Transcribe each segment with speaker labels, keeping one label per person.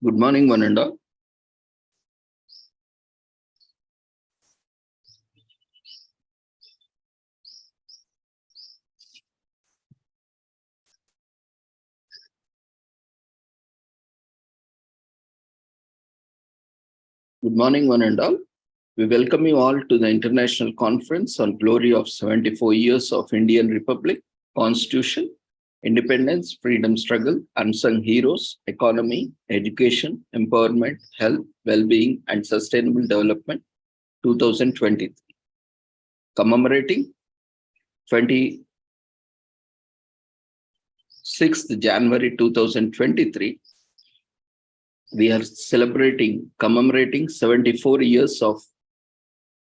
Speaker 1: Good morning, one and all. Good morning, one and all. We welcome you all to the International Conference on Glory of 74 Years of Indian Republic, Constitution, Independence, Freedom Struggle, Unsung Heroes, Economy, Education, Empowerment, Health, Well-being, and Sustainable Development 2023. Commemorating 26th January 2023, we are commemorating 74 years of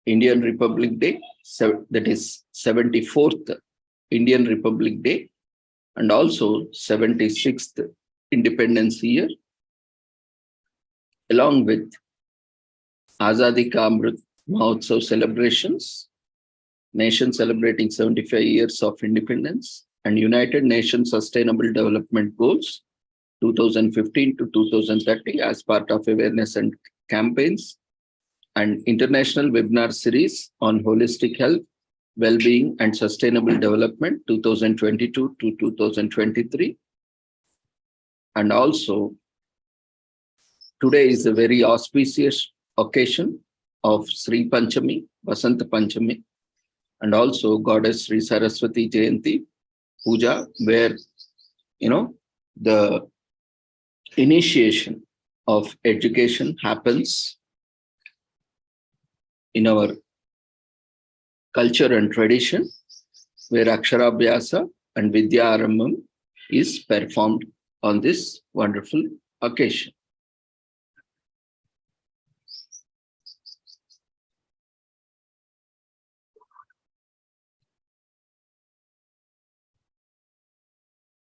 Speaker 1: Indian Republic Day, that is 74th Indian Republic Day, and also 76th Independence Year, along with Azadi Ka Amrit Mahotsav celebrations, nation celebrating 75 years of independence, and United Nations Sustainable Development Goals 2015 to 2030 as part of awareness and campaigns, and international webinar series on holistic health, well-being, and sustainable development 2022 to 2023. And also, today is a very auspicious occasion of Sri Panchami, Vasanta Panchami, and also Goddess Sri Saraswati Jayanti Puja, where, the initiation of education happens in our culture and tradition, where Aksharabhyasa and Vidya Arambam is performed on this wonderful occasion.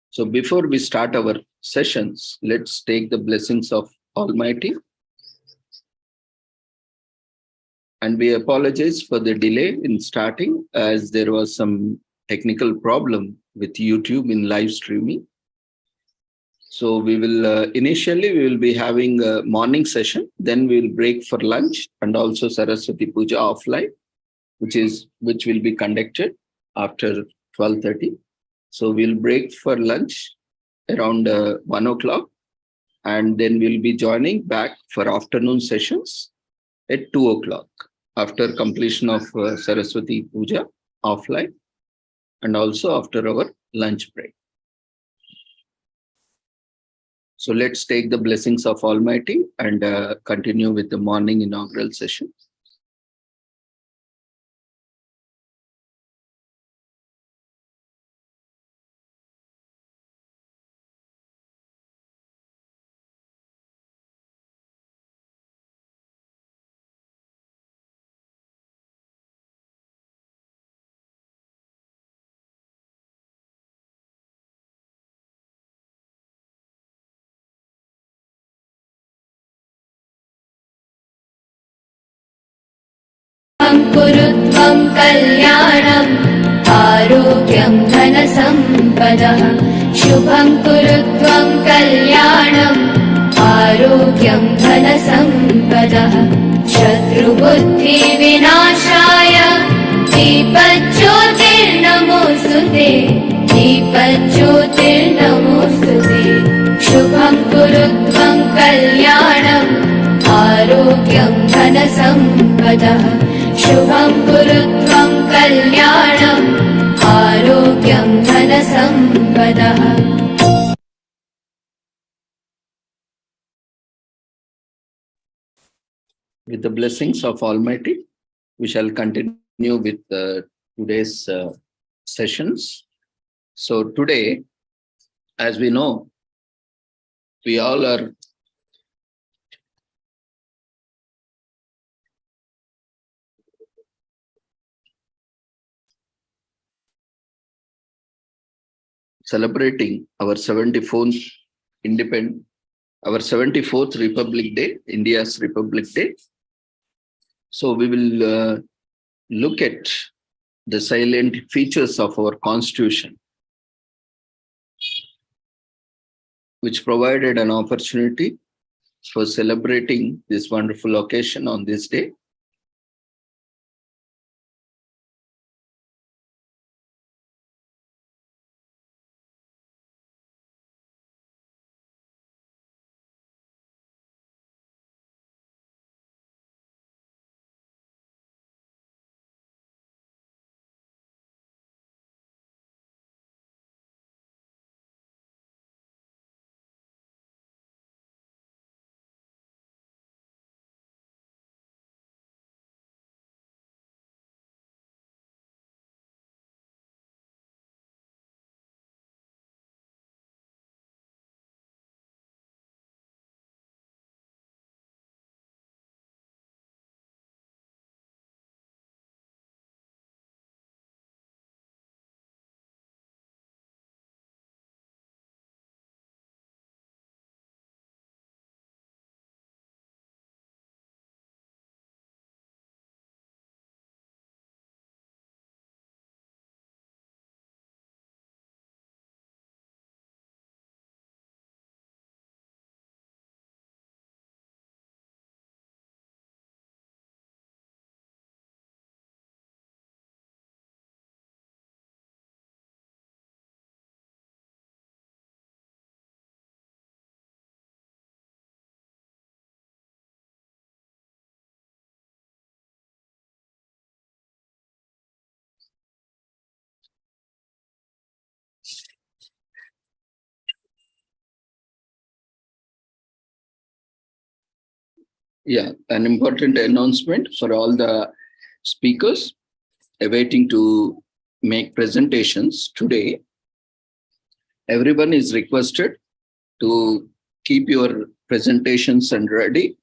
Speaker 1: So before we start our sessions, let's take the blessings of Almighty. And we apologize for the delay in starting, as there was some technical problem with YouTube in live streaming. So we will initially we will be having a morning session, then we will break for lunch, and also Saraswati Puja offline, which will be conducted after 12:30. So we'll break for lunch around 1 o'clock, and then we'll be joining back for afternoon sessions at 2 o'clock after completion of Saraswati Puja offline, and also after our lunch break. So let's take the blessings of Almighty and continue with the morning inaugural session.
Speaker 2: कुरुत्वं कल्याणम् आरोग्यं धनसम्पदः शुभं कुरुत्वं कल्याणम् आरोग्यं धनसम्पदः शत्रुबुद्धिविनाशाय दीपज्योतिर्नमोऽस्तुते दीपज्योतिर्नमोऽस्तुते शुभं कुरुत्वं कल्याणम् आरोग्यं धनसम्पदः शुभं कुरुत्वं कल्याणम् आरोग्यं धनसम्पदः.
Speaker 1: With the blessings of Almighty, we shall continue with today's sessions. So today, as we know, we all are celebrating our 74th Republic Day, India's Republic Day. So we will look at the salient features of our Constitution, which provided an opportunity for celebrating this wonderful occasion on this day. Yeah, an important announcement for all the speakers awaiting to make presentations today. Everyone is requested to keep your presentations and ready,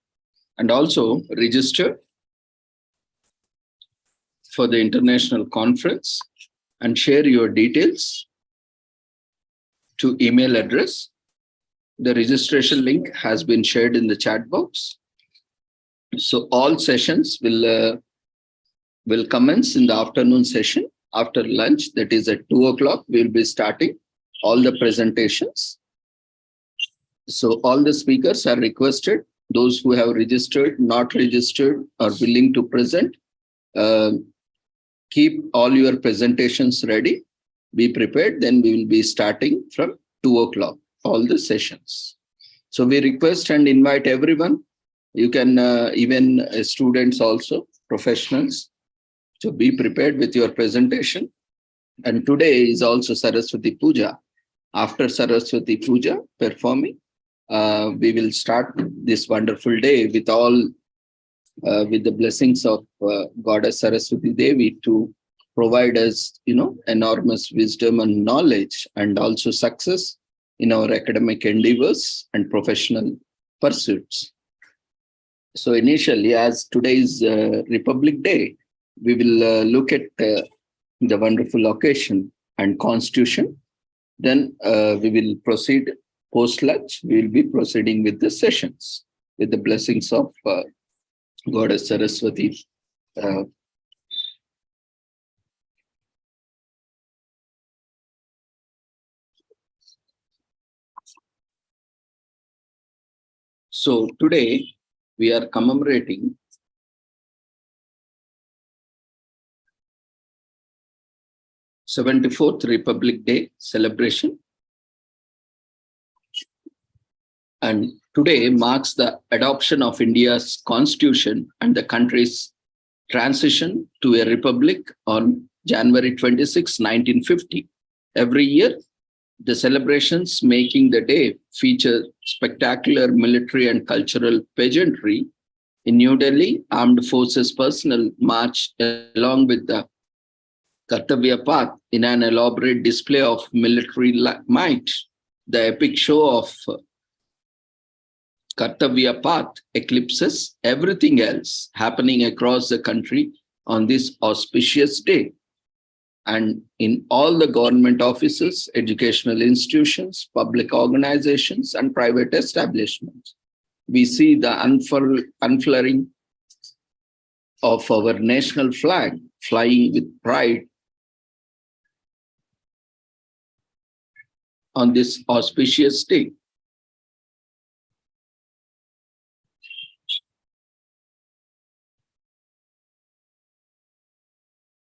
Speaker 1: and also register for the international conference and share your details to email address. The registration link has been shared in the chat box. So all sessions will commence in the afternoon session. After lunch, that is at 2 o'clock, we'll be starting all the presentations. So all the speakers are requested, those who have registered, not registered, or willing to present, keep all your presentations ready, be prepared, then we will be starting from 2 o'clock, all the sessions. So we request and invite everyone. You can even students also, professionals, to be prepared with your presentation. And today is also Saraswati Puja. After Saraswati Puja performing, we will start this wonderful day with all, with the blessings of Goddess Saraswati Devi to provide us, enormous wisdom and knowledge, and also success in our academic endeavors and professional pursuits. So initially, as today is Republic Day, we will look at the wonderful occasion and constitution. Then we will proceed post-lunch. We will be proceeding with the sessions with the blessings of Goddess Saraswati. So today we are commemorating 74th Republic Day celebration. And today marks the adoption of India's constitution and the country's transition to a republic on January 26, 1950. Every year, the celebrations making the day feature spectacular military and cultural pageantry. In New Delhi, Armed Forces personnel march along with the Kartavya Path in an elaborate display of military might. The epic show of Kartavya Path eclipses everything else happening across the country on this auspicious day. And in all the government offices, educational institutions, public organizations, and private establishments, we see the unfurling of our national flag flying with pride on this auspicious day.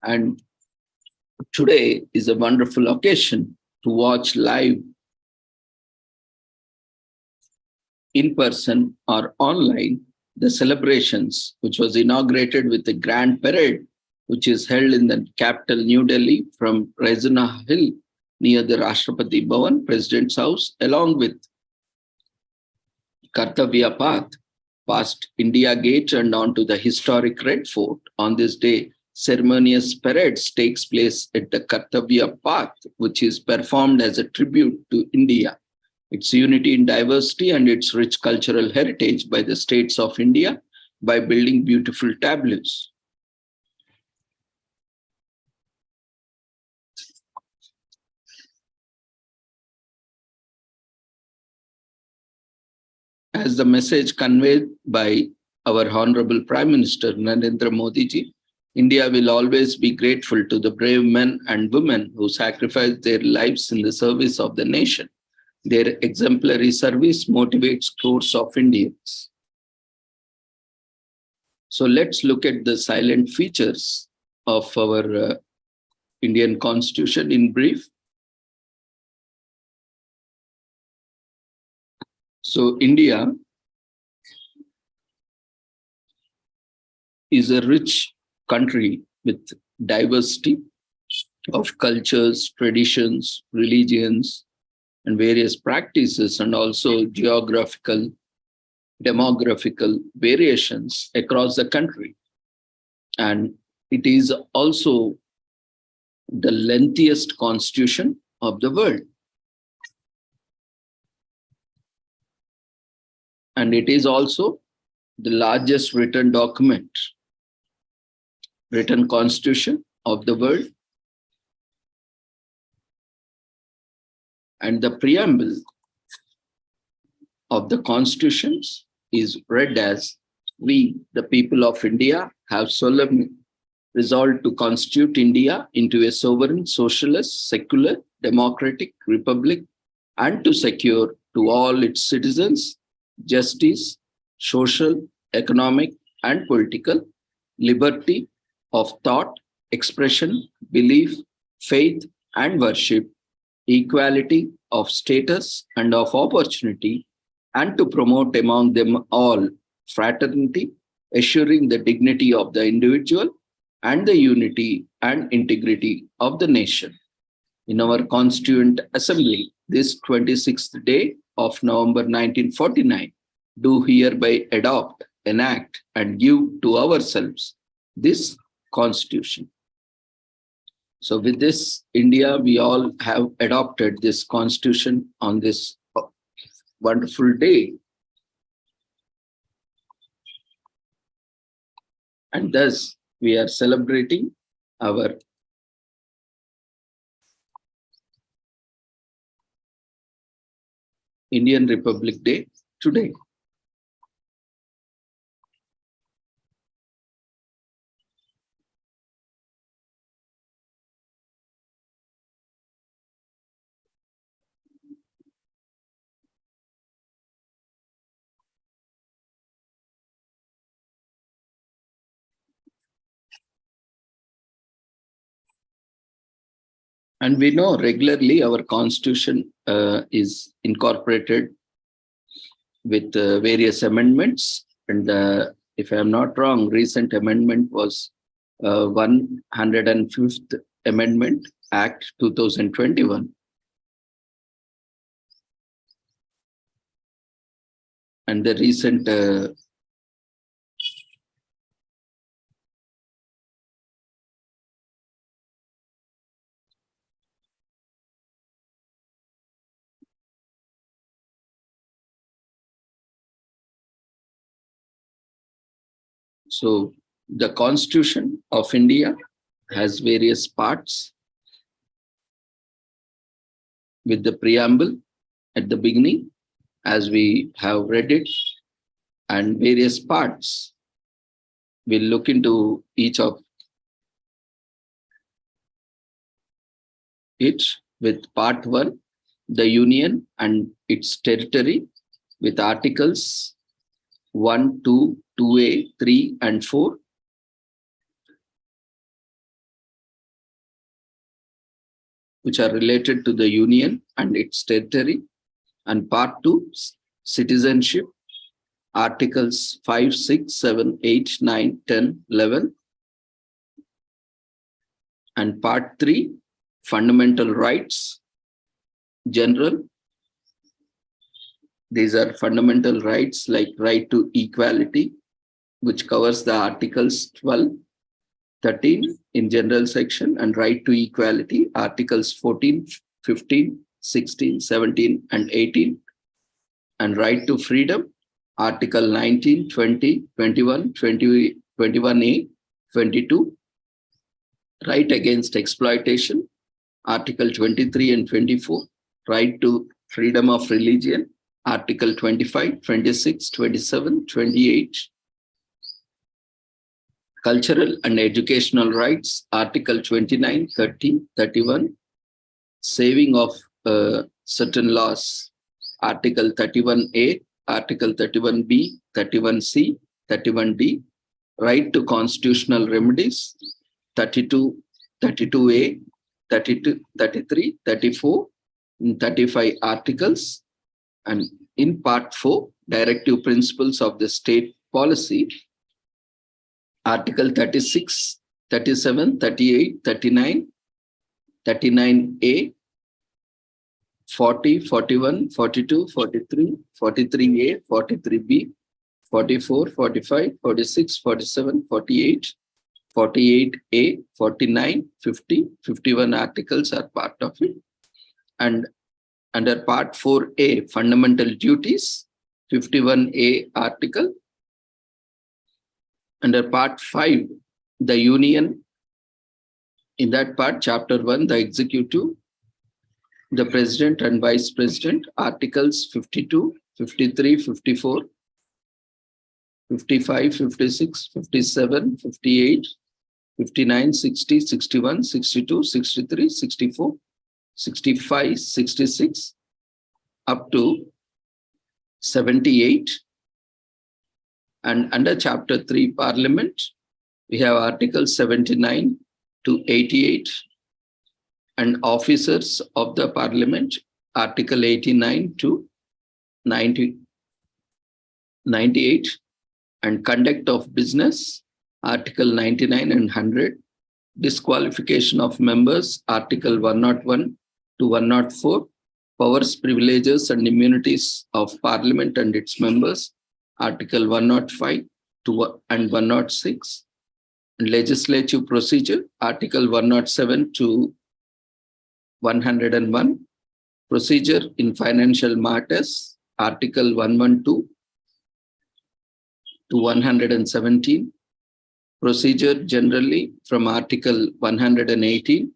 Speaker 1: And today is a wonderful occasion to watch live in person or online the celebrations, which was inaugurated with a grand parade, which is held in the capital, New Delhi, from Raisina Hill near the Rashtrapati Bhavan, President's House, along with Kartavya Path, past India Gate and on to the historic Red Fort. On this day, ceremonious parades takes place at the Kartavya Path, which is performed as a tribute to India, its unity in diversity and its rich cultural heritage by the states of India by building beautiful tableaus. As the message conveyed by our Honorable Prime Minister Narendra Modi ji, India will always be grateful to the brave men and women who sacrificed their lives in the service of the nation. Their exemplary service motivates crores of Indians. So let's look at the silent features of our Indian Constitution in brief. So India is a rich country with diversity of cultures, traditions, religions, and various practices, and also geographical, demographical variations across the country. And it is also the lengthiest constitution of the world. And it is also the largest written document, written constitution of the world. And the preamble of the constitutions is read as, "We, the people of India, have solemnly resolved to constitute India into a sovereign, socialist, secular, democratic republic, and to secure to all its citizens justice, social, economic, and political liberty of thought, expression, belief, faith, and worship, equality of status and of opportunity, and to promote among them all fraternity, assuring the dignity of the individual and the unity and integrity of the nation." In our Constituent Assembly, this 26th day of November 1949, do hereby adopt, enact, and give to ourselves this Constitution. So with this, India, we all have adopted this Constitution on this wonderful day. And thus, we are celebrating our Indian Republic Day today. And we know regularly our Constitution is incorporated with various amendments. And if I am not wrong, recent amendment was 105th Amendment Act 2021. And the recent so the Constitution of India has various parts, with the preamble at the beginning, as we have read it, and various parts. We'll look into each of it, with part 1, the Union and its territory, with articles 1, 2, 2A, 3, and 4. which are related to the Union and its territory. And Part 2, citizenship, Articles 5, 6, 7, 8, 9, 10, 11. And Part 3, fundamental rights, general. These are fundamental rights like right to equality, which covers the Articles 12, 13 in general section, and right to equality, Articles 14, 15, 16, 17, and 18. And right to freedom, Article 19, 20, 21, 20, 21A, 22. Right against exploitation, Article 23 and 24. Right to freedom of religion, Article 25, 26, 27, 28. Cultural and educational rights, Article 29, 30, 31. Saving of certain laws, Article 31A, Article 31B, 31C, 31D. Right to constitutional remedies, 32, 32A, 32, 33, 34, 35 articles. And in Part 4, directive principles of the state policy, Article 36, 37, 38, 39, 39A, 40, 41, 42, 43, 43A, 43B, 44, 45, 46, 47, 48, 48A, 49, 50, 51 articles are part of it. And under Part 4A, fundamental duties, 51A article. Under Part 5, the Union, in that part, Chapter 1, the executive, the President and Vice President, Articles 52, 53, 54, 55, 56, 57, 58, 59, 60, 61, 62, 63, 64, 65, 66, up to 78. And under Chapter 3, Parliament, we have Articles 79 to 88. And officers of the Parliament, Article 89 to 90, 98. And conduct of business, Article 99 and 100. Disqualification of members, Article 101 to 104. Powers, privileges, and immunities of Parliament and its members, Article 105 to and 106. And legislative procedure, Article 107 to 101. Procedure in financial matters, Article 112 to 117. Procedure generally from Article 118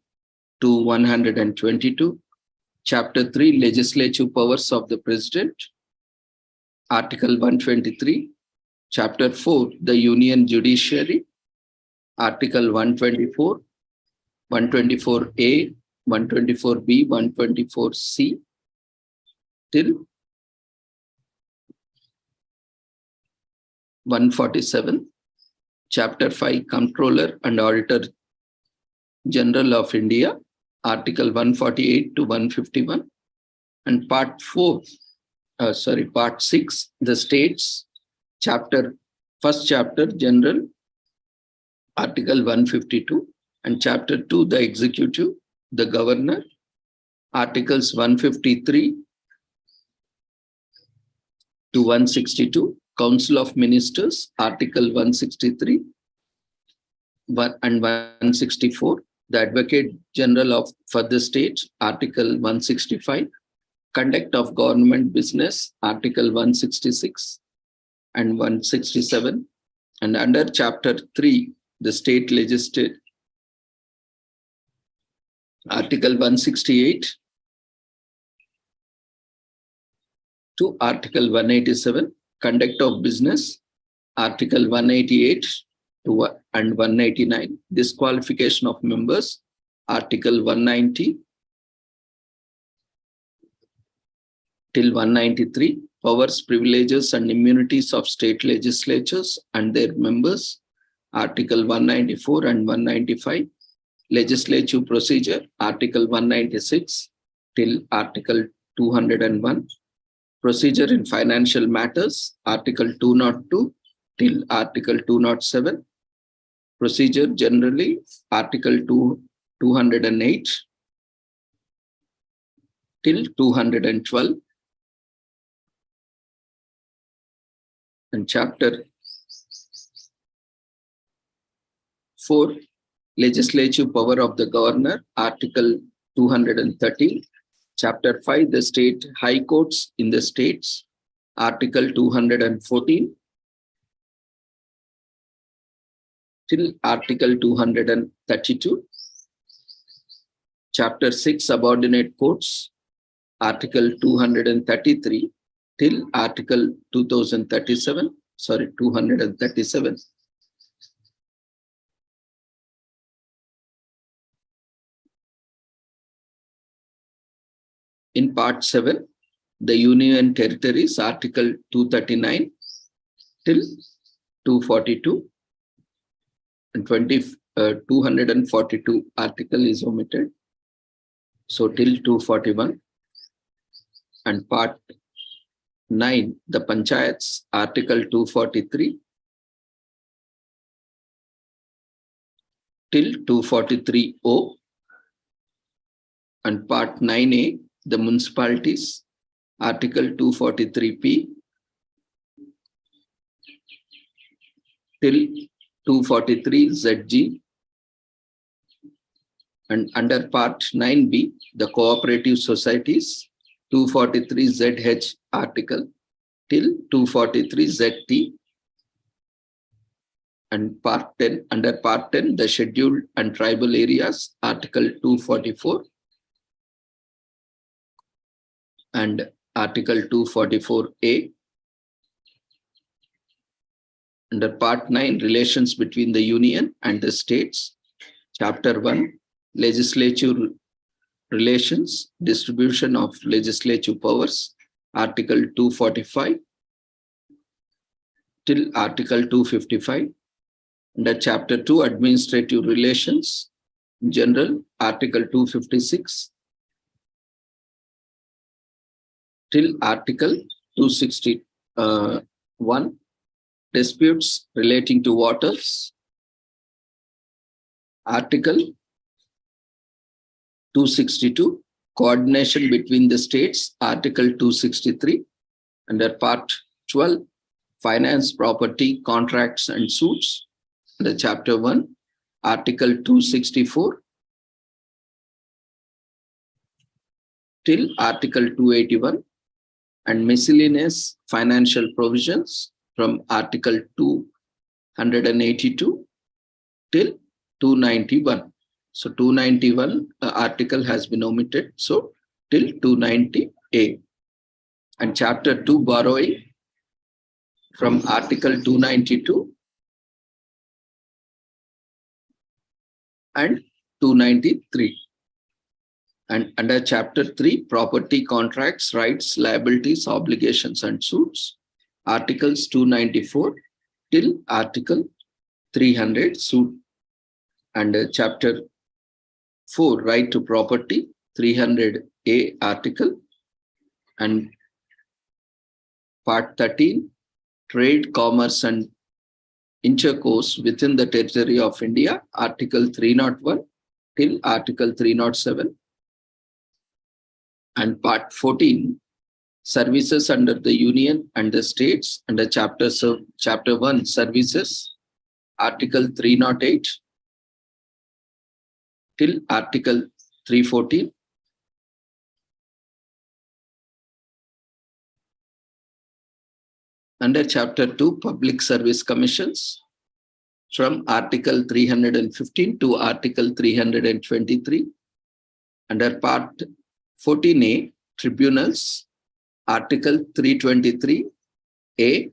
Speaker 1: to 122. Chapter 3, legislative powers of the President, Article 123. Chapter 4, the Union Judiciary, Article 124, 124A, 124B, 124C till 147. Chapter 5, Comptroller and Auditor General of India, Article 148 to 151. And Part 6, the States, first chapter, General, Article 152. And Chapter 2, the Executive, the Governor, Articles 153 to 162. Council of Ministers, Article 163 and 164. The Advocate General for the state, Article 165. Conduct of government business, Article 166 and 167. And under Chapter 3, the state legislature, Article 168 to Article 187. Conduct of business, Article 188 to and 189. Disqualification of members, Article 190 till 193. Powers, privileges, and immunities of state legislatures and their members, Article 194 and 195. Legislative procedure, Article 196 till Article 201. Procedure in financial matters, Article 202 till Article 207. Procedure generally, Article 208 till 212. And Chapter 4, Legislative power of the governor, Article 213. Chapter 5, the state high courts in the states, Article 214 till Article 232. Chapter 6, subordinate courts, Article 233 till Article 237. In Part 7, the Union Territories, Article 239 till 242, and 242 article is omitted. So till 241. And Part 9, the Panchayats, Article 243 till 243O. And Part 9A, the municipalities, Article 243P till 243ZG. And under Part 9B, the cooperative societies, 243ZH article till 243ZT. And Part 10, under Part 10, the scheduled and tribal areas, Article 244. And Article 244A. Under Part 9, relations between the Union and the states, Chapter 1, legislative relations, distribution of legislative powers, Article 245 till Article 255. Under Chapter 2, administrative relations, general, Article 256 till Article 261. Disputes relating to waters, Article 262. Coordination between the states, Article 263. Under Part 12, finance, property, contracts and suits, under Chapter 1, Article 264 till Article 281. And miscellaneous financial provisions from Article 282 till 291. So 291 article has been omitted. So till 290A. And Chapter 2, borrowing, from Article 292 and 293. And under Chapter 3, property, contracts, rights, liabilities, obligations and suits, Articles 294 till Article 300, suit. And Chapter 4, right to property, 300A article. And Part 13, trade, commerce and intercourse within the territory of India, Article 301 till Article 307. And Part 14, services under the Union and the states, under Chapter 1, services, Article 308 till Article 314. Under Chapter 2, public service commissions, from Article 315 to Article 323. Under Part 14A, tribunals, Article 323A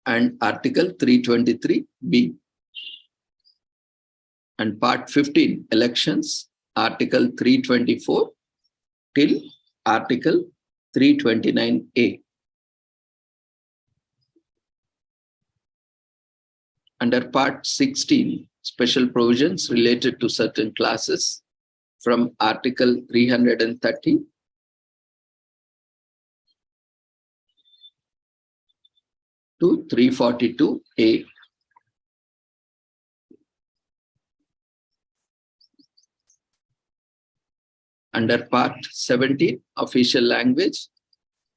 Speaker 1: and Article 323B. And Part 15, elections, Article 324 till Article 329A. Under Part 16, special provisions related to certain classes from Article 330 to 342A. Under Part 17, Official Language,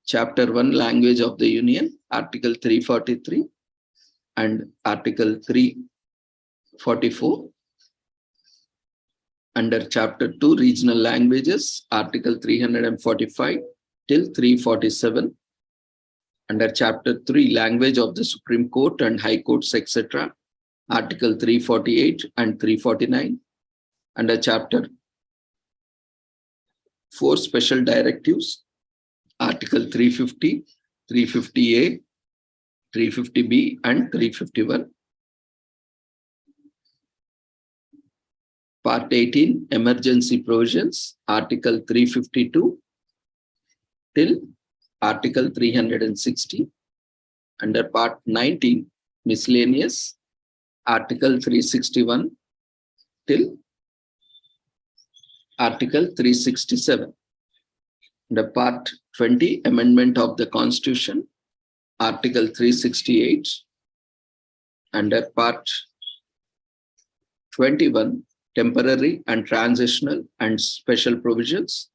Speaker 1: Chapter 1, Language of the Union, Article 343 and Article 344. Under Chapter 2, Regional Languages, Article 345 till 347. Under Chapter 3, Language of the Supreme Court and High Courts, etc., Article 348 and 349. Under Chapter 4, Special Directives, Article 350, 350A, 350B, and 351. Part 18, Emergency Provisions, Article 352 till Article 360. Under Part 19, Miscellaneous, Article 361 till Article 367. Under Part 20, Amendment of the Constitution, Article 368. Under Part 21, Temporary and Transitional and Special Provisions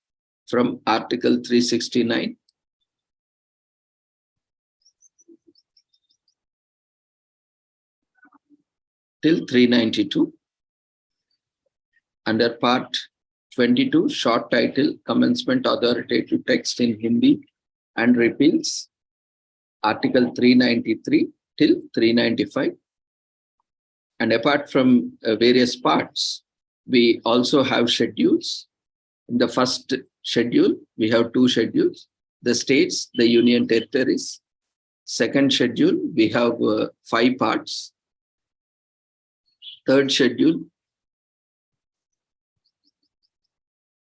Speaker 1: from Article 369 till 392. Under Part 22, Short Title, Commencement Authoritative Text in Hindi and Repeals, Article 393 till 395. And apart from various parts, we also have schedules. In the first schedule, we have two schedules: the states, the union territories. Second schedule, we have 5 parts. Third schedule,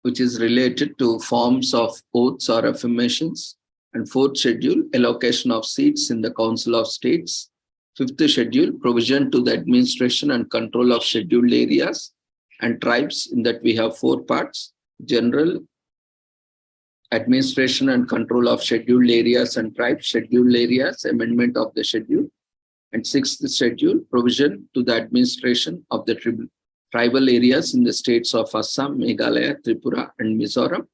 Speaker 1: which is related to forms of oaths or affirmations. And fourth schedule, allocation of seats in the Council of States. Fifth schedule, provision to the administration and control of scheduled areas and tribes, in that we have 4 parts: general, administration and control of scheduled areas and tribes, scheduled areas, amendment of the schedule. And sixth schedule, provision to the administration of the tribal areas in the states of Assam, Meghalaya, Tripura, and Mizoram.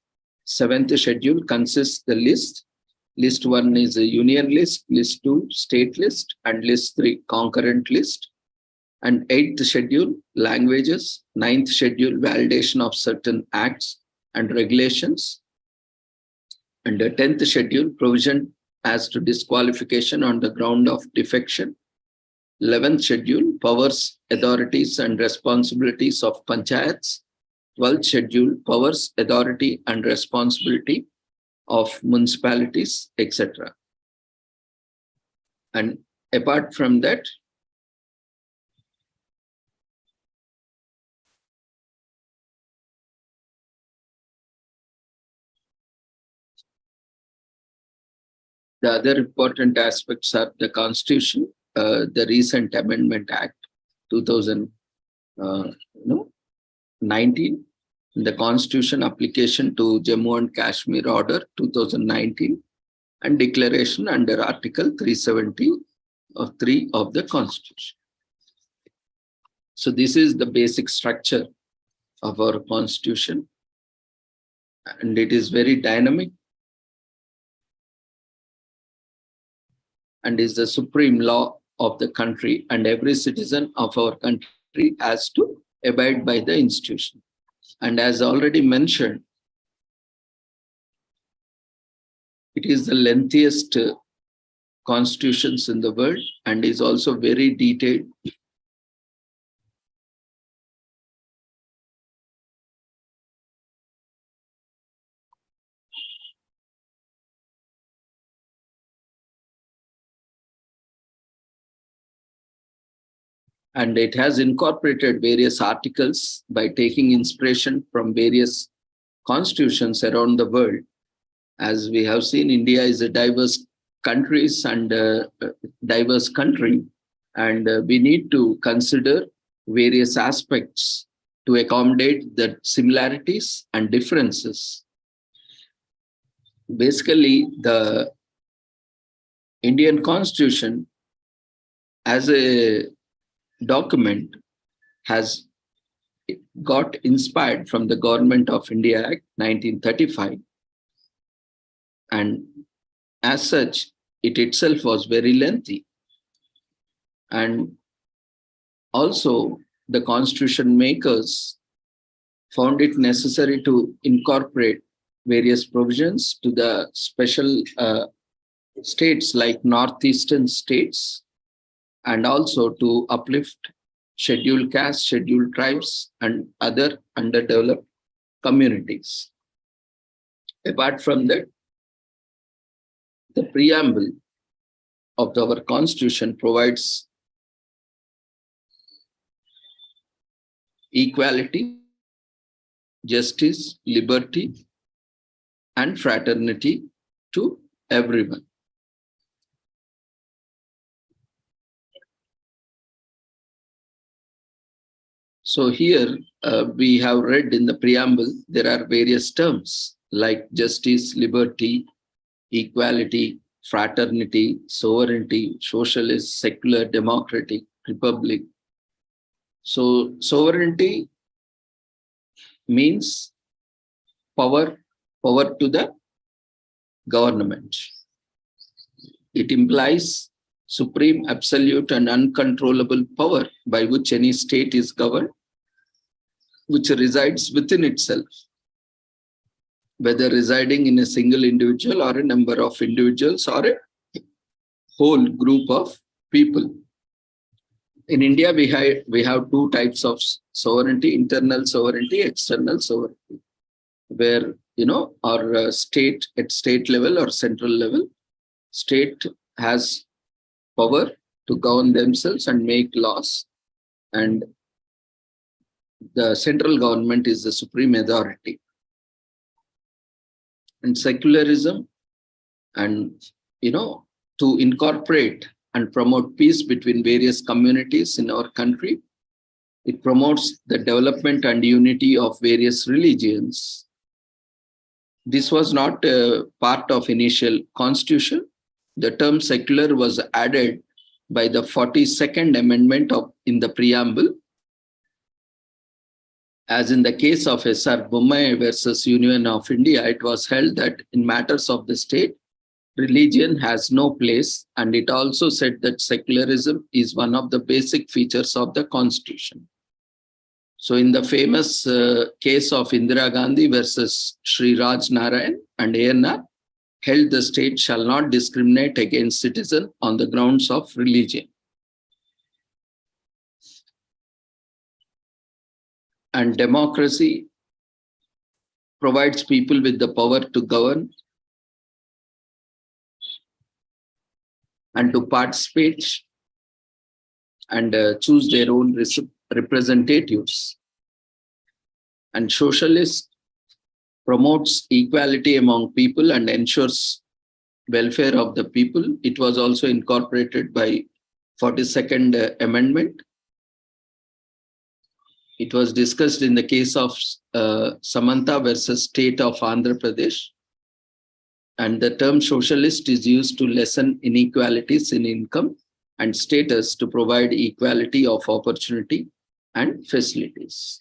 Speaker 1: Seventh schedule consists the list. List 1 is a union list, list 2 state list, and list 3 concurrent list. And 8th schedule, languages. 9th schedule, validation of certain acts and regulations. And the 10th schedule, provision as to disqualification on the ground of defection. 11th schedule, powers, authorities, and responsibilities of panchayats. 12th schedule, powers, authority, and responsibility of municipalities, etc. And apart from that, the other important aspects are the Constitution, the recent Amendment Act 2019, the Constitution application to Jammu and Kashmir Order 2019, and declaration under Article 370 of 3 of the Constitution. So this is the basic structure of our Constitution, and it is very dynamic and is the supreme law of the country, and every citizen of our country has to abide by the institution. And as already mentioned, it is the lengthiest constitutions in the world and is also very detailed. And it has incorporated various articles by taking inspiration from various constitutions around the world. As we have seen, India is a diverse country, And we need to consider various aspects to accommodate the similarities and differences. Basically, the Indian Constitution as a document has got inspired from the Government of India Act 1935. And as such, it itself was very lengthy. And also, the constitution makers found it necessary to incorporate various provisions to the special states like northeastern states, and also to uplift scheduled castes, scheduled tribes, and other underdeveloped communities. Apart from that, the preamble of our constitution provides equality, justice, liberty, and fraternity to everyone. So here we have read in the preamble, there are various terms like justice, liberty, equality, fraternity, sovereignty, socialist, secular, democratic, republic. So sovereignty means power to the government. It implies supreme, absolute, and uncontrollable power by which any state is governed, which resides within itself, whether residing in a single individual or a number of individuals or a whole group of people. In India, we have two types of sovereignty: internal sovereignty, external sovereignty, where our state at state level or central level, state has power to govern themselves and make laws, and the central government is the supreme authority. And secularism, and to incorporate and promote peace between various communities in our country. It promotes the development and unity of various religions. This was not a part of initial constitution. The term secular was added by the 42nd Amendment in the preamble. As in the case of S.R. Bommai versus Union of India, it was held that in matters of the state, religion has no place, and it also said that secularism is one of the basic features of the constitution. So in the famous case of Indira Gandhi versus Sri Raj Narayan and ANR, held the state shall not discriminate against citizen on the grounds of religion. And democracy provides people with the power to govern and to participate and choose their own representatives. And socialist promotes equality among people and ensures welfare of the people. It was also incorporated by 42nd Amendment. It was discussed in the case of Samanta versus State of Andhra Pradesh. And the term socialist is used to lessen inequalities in income and status to provide equality of opportunity and facilities.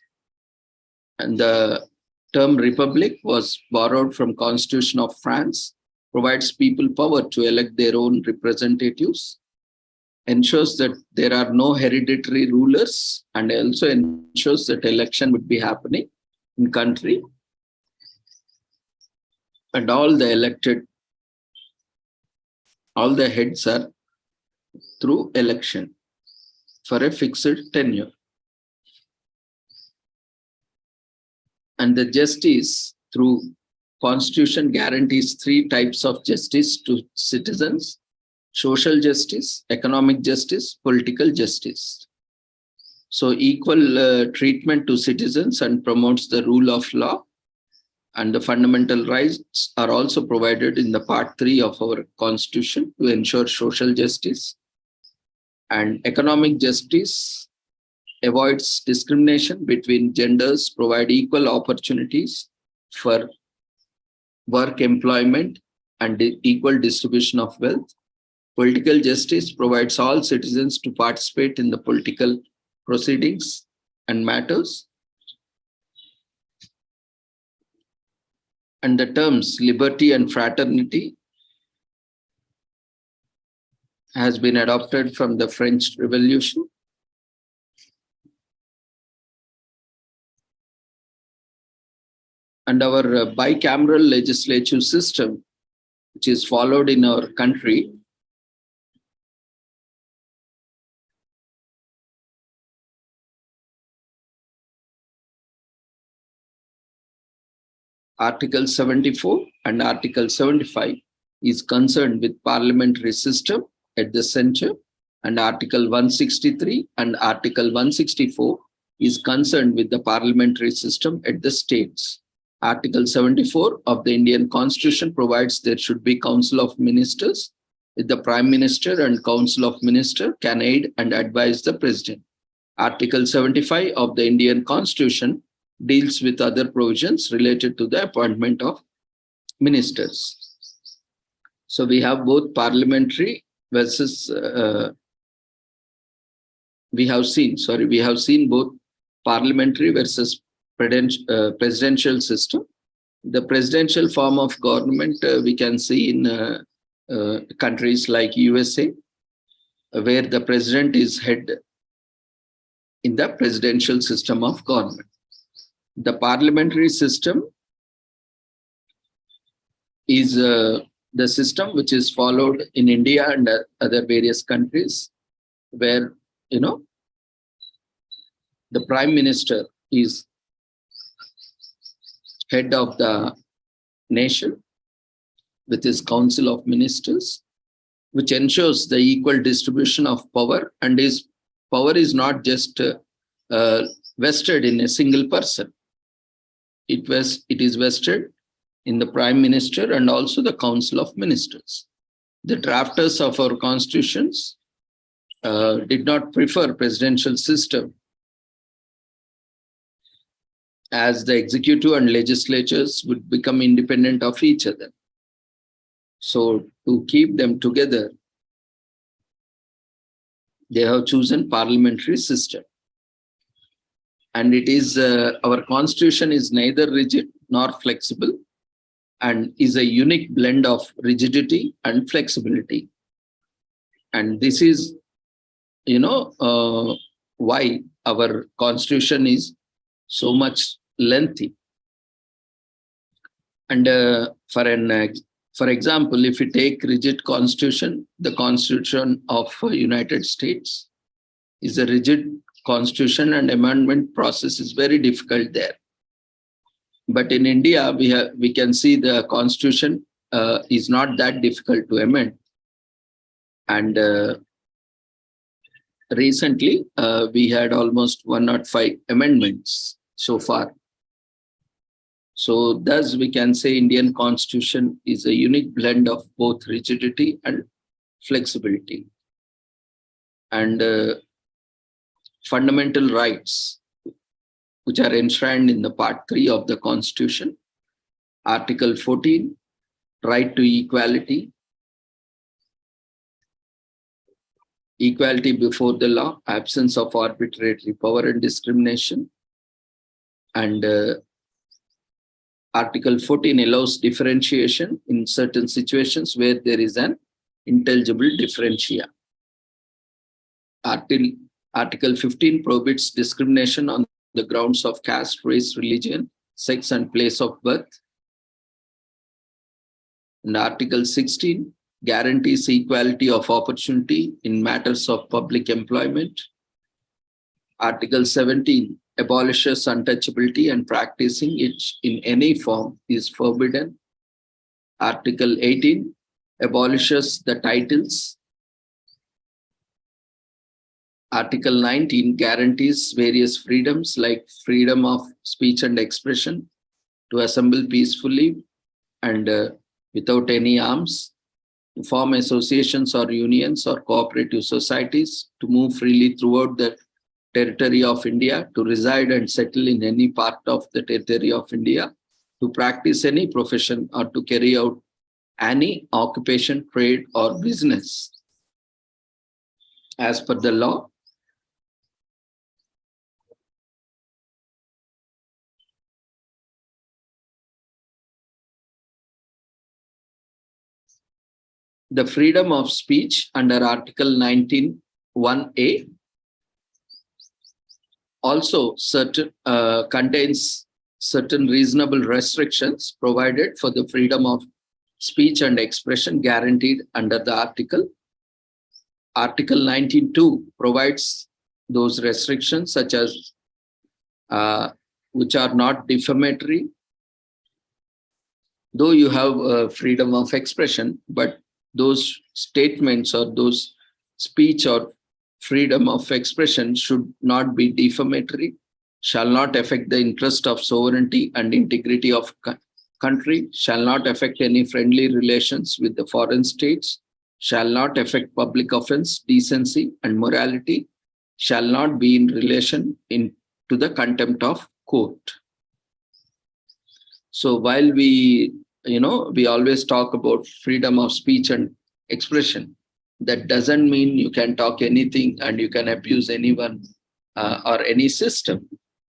Speaker 1: And the term republic was borrowed from Constitution of France, provides people power to elect their own representatives, ensures that there are no hereditary rulers, and also ensures that election would be happening in country. And all the heads are through election for a fixed tenure. And the justice through Constitution guarantees three types of justice to citizens: social justice, economic justice, political justice. So equal treatment to citizens and promotes the rule of law. And the fundamental rights are also provided in the Part 3 of our Constitution to ensure social justice. And economic justice avoids discrimination between genders, provide equal opportunities for work, employment, and equal distribution of wealth. Political justice provides all citizens to participate in the political proceedings and matters. And the terms liberty and fraternity has been adopted from the French Revolution. And our bicameral legislative system, which is followed in our country, Article 74 and Article 75 is concerned with parliamentary system at the center, and Article 163 and Article 164 is concerned with the parliamentary system at the states. Article 74 of the Indian Constitution provides there should be Council of Ministers, with the Prime Minister and Council of Ministers can aid and advise the President. Article 75 of the Indian Constitution deals with other provisions related to the appointment of ministers. So we have both parliamentary versus, we have seen both parliamentary versus presidential system. The presidential form of government we can see in countries like USA, where the president is head in the presidential system of government. The parliamentary system is the system which is followed in India and other various countries, where, you know, the Prime Minister is head of the nation with his Council of Ministers, which ensures the equal distribution of power, and his power is not just vested in a single person. It is vested in the Prime Minister and also the Council of Ministers. The drafters of our constitutions did not prefer presidential system, as the executive and legislatures would become independent of each other. So to keep them together, they have chosen parliamentary system. And it is, our constitution is neither rigid nor flexible, and is a unique blend of rigidity and flexibility. And this is, you know, why our constitution is so much lengthy. And for example, if you take rigid constitution, the Constitution of United States is a rigid constitution, and amendment process is very difficult there. But in India, we can see the constitution is not that difficult to amend. And recently, we had almost 105 amendments so far. So thus we can say Indian constitution is a unique blend of both rigidity and flexibility. And fundamental rights, which are enshrined in the Part 3 of the Constitution. Article 14, right to equality, equality before the law, absence of arbitrary power and discrimination. And Article 14 allows differentiation in certain situations where there is an intelligible differentia. Article 15 prohibits discrimination on the grounds of caste, race, religion, sex, and place of birth. And Article 16 guarantees equality of opportunity in matters of public employment. Article 17 abolishes untouchability, and practicing it in any form is forbidden. Article 18 abolishes the titles. Article 19 guarantees various freedoms like freedom of speech and expression, to assemble peacefully and without any arms, to form associations or unions or cooperative societies, to move freely throughout the territory of India, to reside and settle in any part of the territory of India, to practice any profession or to carry out any occupation, trade, or business as per the law. The freedom of speech under Article 19(1)(a) also contains certain reasonable restrictions provided for the freedom of speech and expression guaranteed under the article. Article 19(2) provides those restrictions such as which are not defamatory. Though you have freedom of expression, but those statements or those speech or freedom of expression should not be defamatory, shall not affect the interest of sovereignty and integrity of country, shall not affect any friendly relations with the foreign states, shall not affect public offense, decency, and morality, shall not be in relation to the contempt of court. So while we always talk about freedom of speech and expression, that doesn't mean you can talk anything and you can abuse anyone or any system.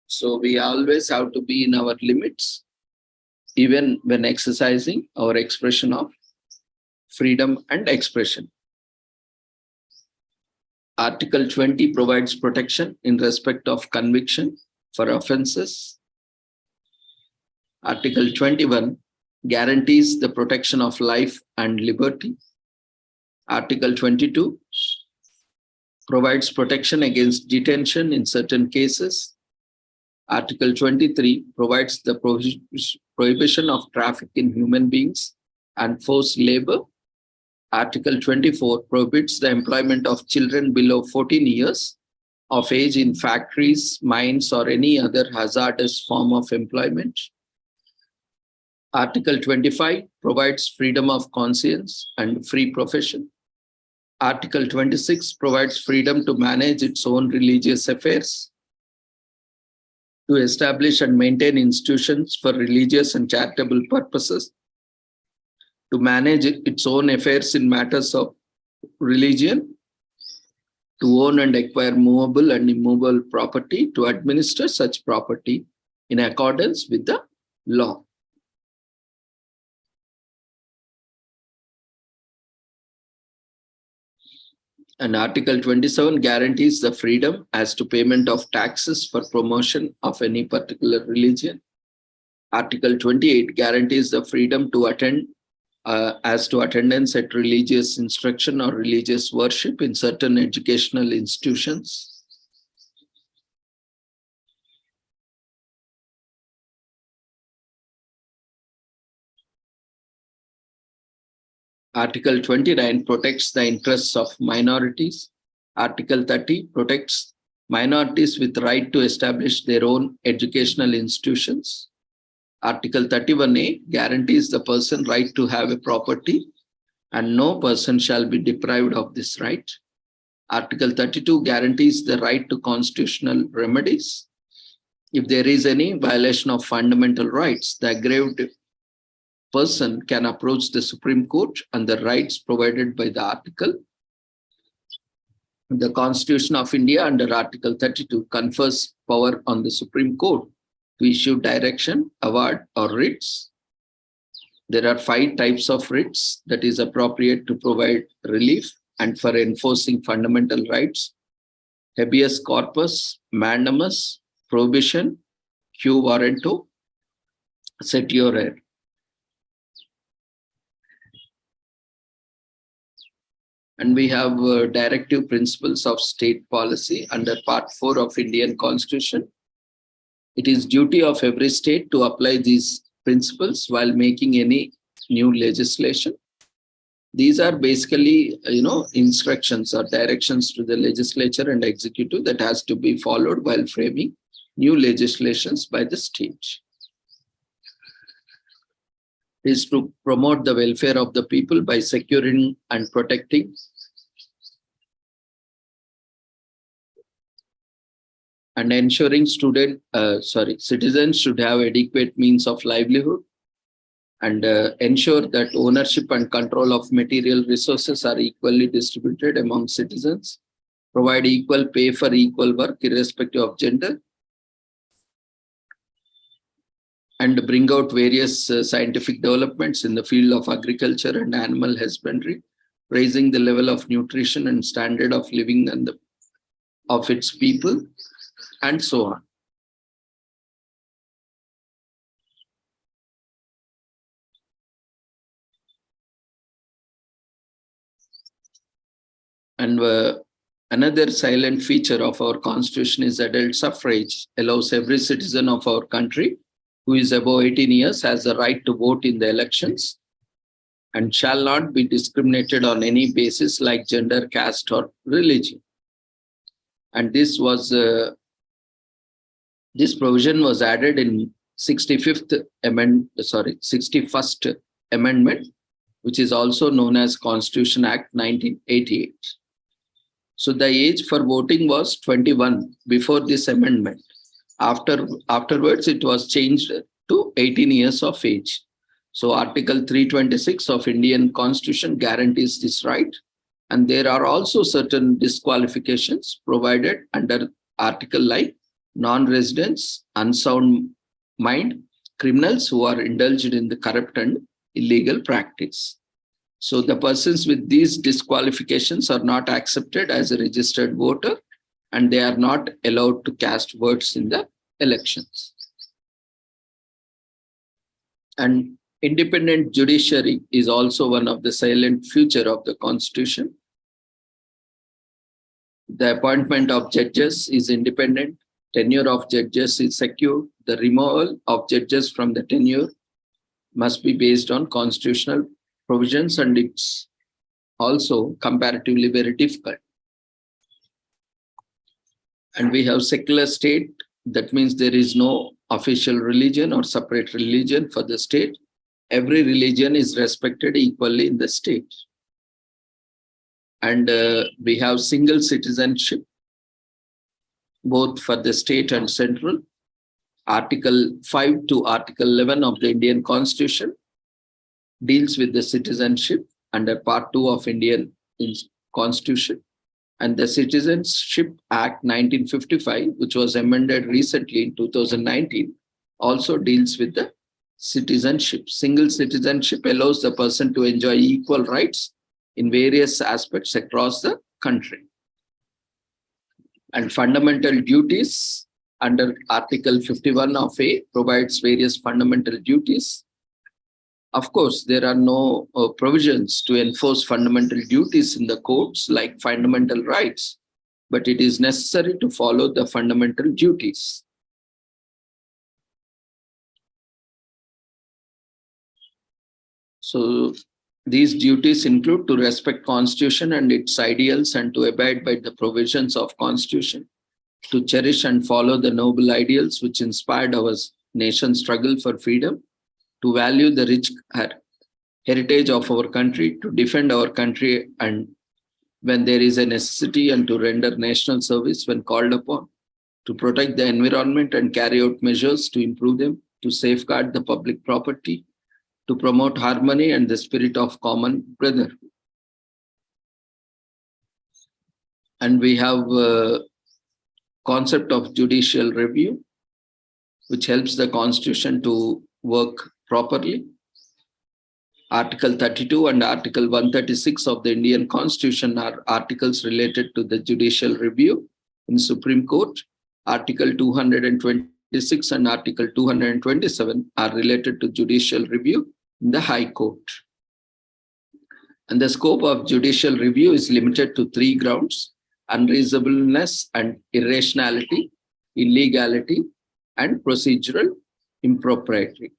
Speaker 1: So we always have to be in our limits, even when exercising our expression of freedom and expression. Article 20 provides protection in respect of conviction for offenses. Article 21 guarantees the protection of life and liberty. Article 22 provides protection against detention in certain cases. Article 23 provides the prohibition of traffic in human beings and forced labor. Article 24 prohibits the employment of children below 14 years of age in factories, mines, or any other hazardous form of employment. Article 25 provides freedom of conscience and free profession. Article 26 provides freedom to manage its own religious affairs, to establish and maintain institutions for religious and charitable purposes, to manage its own affairs in matters of religion, to own and acquire movable and immovable property, to administer such property in accordance with the law. And Article 27 guarantees the freedom as to payment of taxes for promotion of any particular religion. Article 28 guarantees the freedom to attend as to attendance at religious instruction or religious worship in certain educational institutions. Article 29 protects the interests of minorities. Article 30 protects minorities with right to establish their own educational institutions. Article 31A guarantees the person right to have a property and no person shall be deprived of this right. Article 32 guarantees the right to constitutional remedies. If there is any violation of fundamental rights, the aggrieved person can approach the Supreme Court and the rights provided by the article. The Constitution of India under Article 32 confers power on the Supreme Court to issue direction, award, or writs. There are 5 types of writs that is appropriate to provide relief and for enforcing fundamental rights: habeas corpus, mandamus, prohibition, quo warranto, certiorari. And we have directive principles of state policy under Part 4 of Indian Constitution. It is duty of every state to apply these principles while making any new legislation. These are basically, instructions or directions to the legislature and executive that has to be followed while framing new legislations by the state. is to promote the welfare of the people by securing and protecting and ensuring citizens should have adequate means of livelihood, and ensure that ownership and control of material resources are equally distributed among citizens, provide equal pay for equal work irrespective of gender, and bring out various scientific developments in the field of agriculture and animal husbandry, raising the level of nutrition and standard of living of its people, and so on. And another silent feature of our constitution is adult suffrage, allows every citizen of our country who is above 18 years has the right to vote in the elections and shall not be discriminated on any basis like gender, caste, or religion. And this provision was added in 61st Amendment, which is also known as Constitution Act 1988. So the age for voting was 21 before this amendment. Afterwards, it was changed to 18 years of age. So Article 326 of Indian Constitution guarantees this right. And there are also certain disqualifications provided under article like non-residents, unsound mind, criminals who are indulged in the corrupt and illegal practice. So the persons with these disqualifications are not accepted as a registered voter, and they are not allowed to cast votes in the elections. And independent judiciary is also one of the silent feature of the Constitution. The appointment of judges is independent, tenure of judges is secure, the removal of judges from the tenure must be based on constitutional provisions, and it's also comparatively very difficult. And we have secular state. That means there is no official religion or separate religion for the state. Every religion is respected equally in the state. And we have single citizenship, both for the state and central. Article 5 to Article 11 of the Indian Constitution deals with the citizenship under Part 2 of Indian Constitution. And the Citizenship Act 1955, which was amended recently in 2019, also deals with the citizenship. Single citizenship allows the person to enjoy equal rights in various aspects across the country. And fundamental duties under Article 51 of A provides various fundamental duties. Of course, there are no provisions to enforce fundamental duties in the courts like fundamental rights, but it is necessary to follow the fundamental duties. So these duties include to respect Constitution and its ideals and to abide by the provisions of Constitution, to cherish and follow the noble ideals which inspired our nation's struggle for freedom, to value the rich heritage of our country, to defend our country and when there is a necessity, and to render national service when called upon, to protect the environment and carry out measures to improve them, to safeguard the public property, to promote harmony and the spirit of common brotherhood. And we have a concept of judicial review, which helps the Constitution to work properly. Article 32 and Article 136 of the Indian Constitution are articles related to the judicial review in Supreme Court. Article 226 and Article 227 are related to judicial review in the High Court. And the scope of judicial review is limited to three grounds: unreasonableness and irrationality, illegality, and procedural impropriety.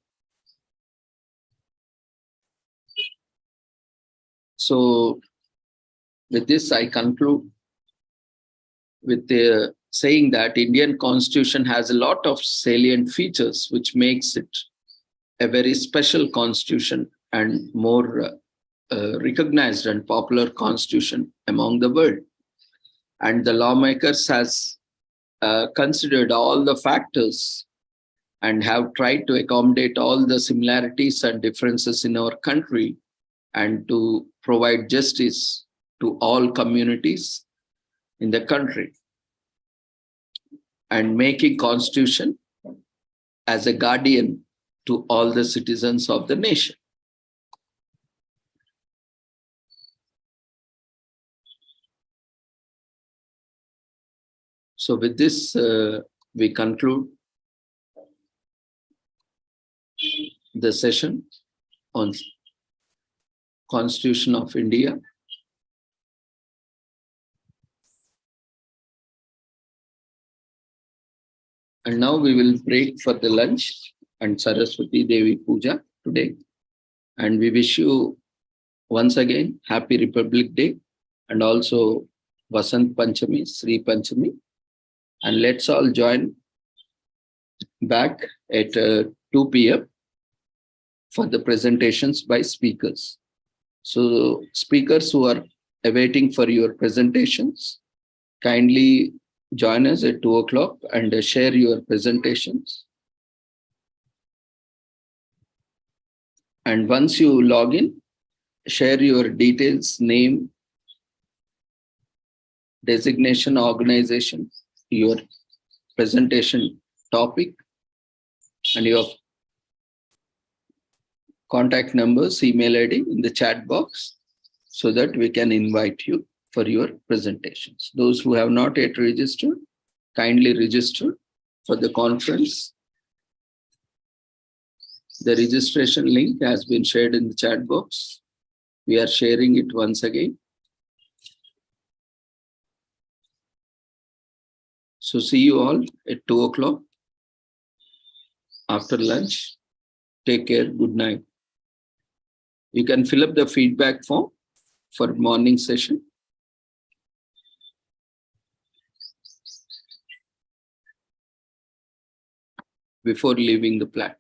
Speaker 1: So with this, I conclude with saying that Indian Constitution has a lot of salient features which makes it a very special constitution and more recognized and popular constitution among the world. And the lawmakers has considered all the factors and have tried to accommodate all the similarities and differences in our country and to provide justice to all communities in the country, and making constitution as a guardian to all the citizens of the nation. So with this, we conclude the session on Constitution of India. And now we will break for the lunch and Saraswati Devi Puja today. And we wish you once again Happy Republic Day and also Vasant Panchami, Sri Panchami. And let's all join back at 2 p.m. for the presentations by speakers. So speakers who are awaiting for your presentations, kindly join us at 2 o'clock and share your presentations. And once you log in, share your details, name, designation, organization, your presentation topic, and your contact numbers, email ID in the chat box so that we can invite you for your presentations. Those who have not yet registered, kindly register for the conference. The registration link has been shared in the chat box. We are sharing it once again. So see you all at 2 o'clock after lunch. Take care. Good night. You can fill up the feedback form for morning session. Before leaving the platform.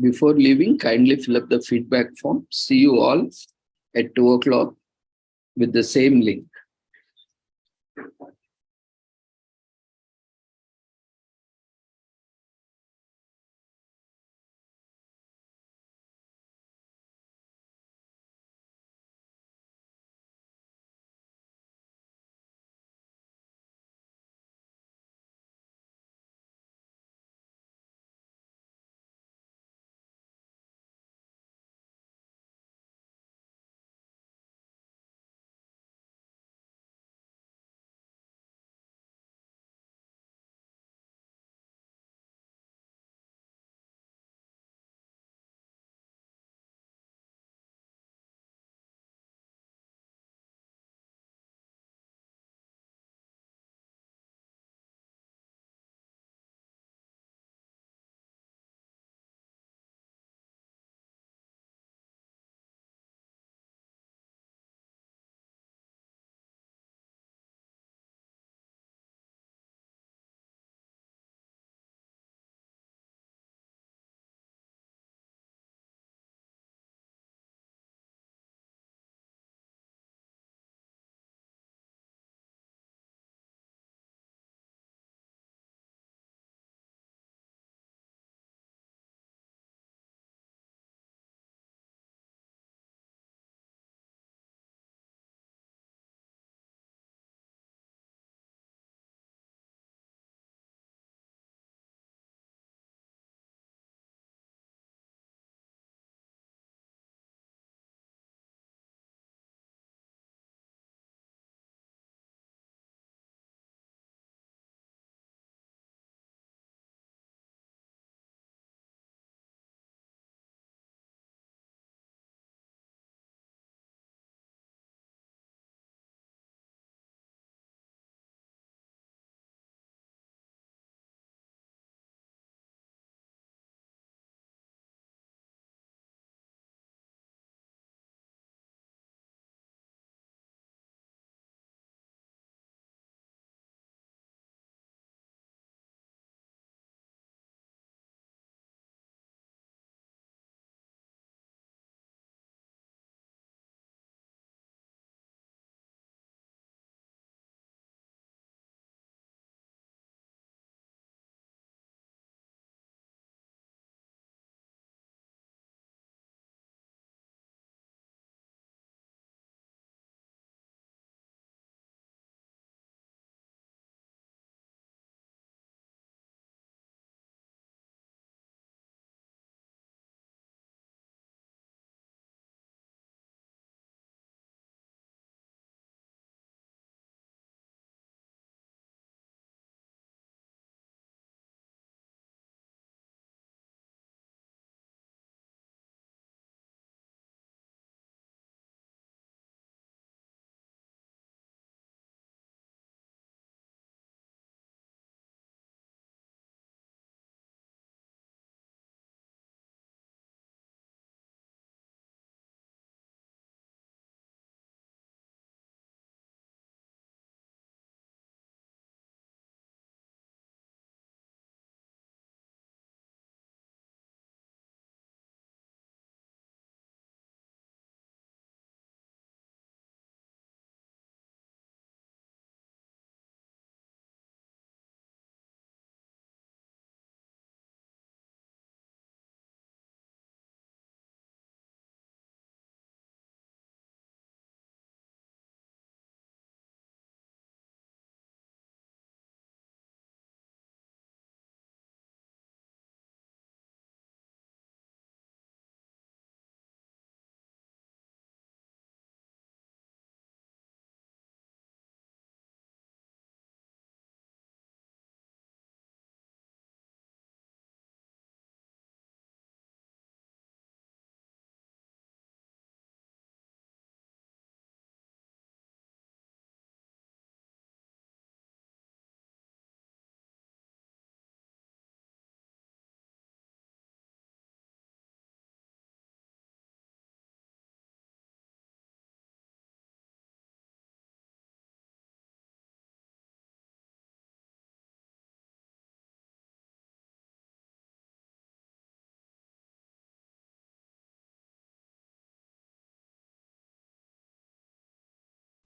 Speaker 1: Before leaving, kindly fill up the feedback form. See you all at 2 o'clock with the same link.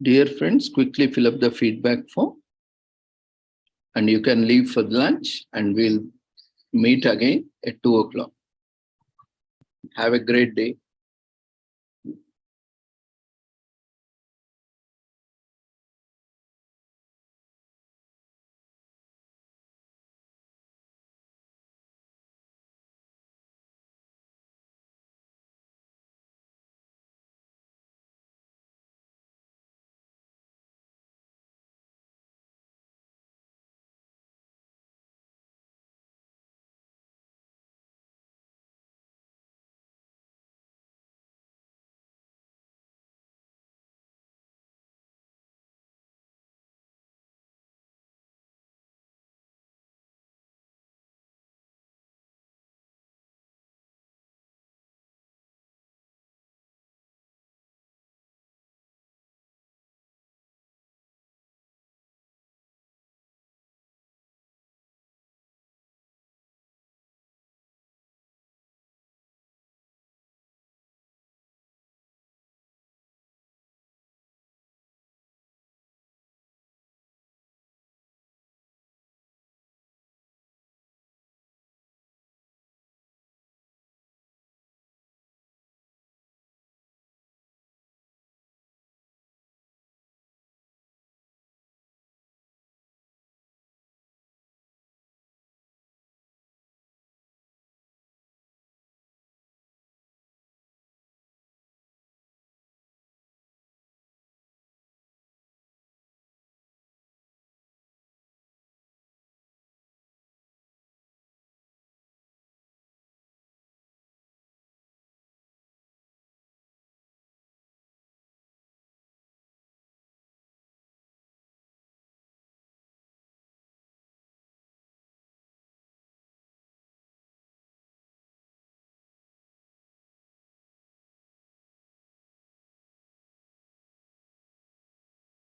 Speaker 1: Dear friends, quickly fill up the feedback form and you can leave for lunch and we'll meet again at 2 o'clock. Have a great day.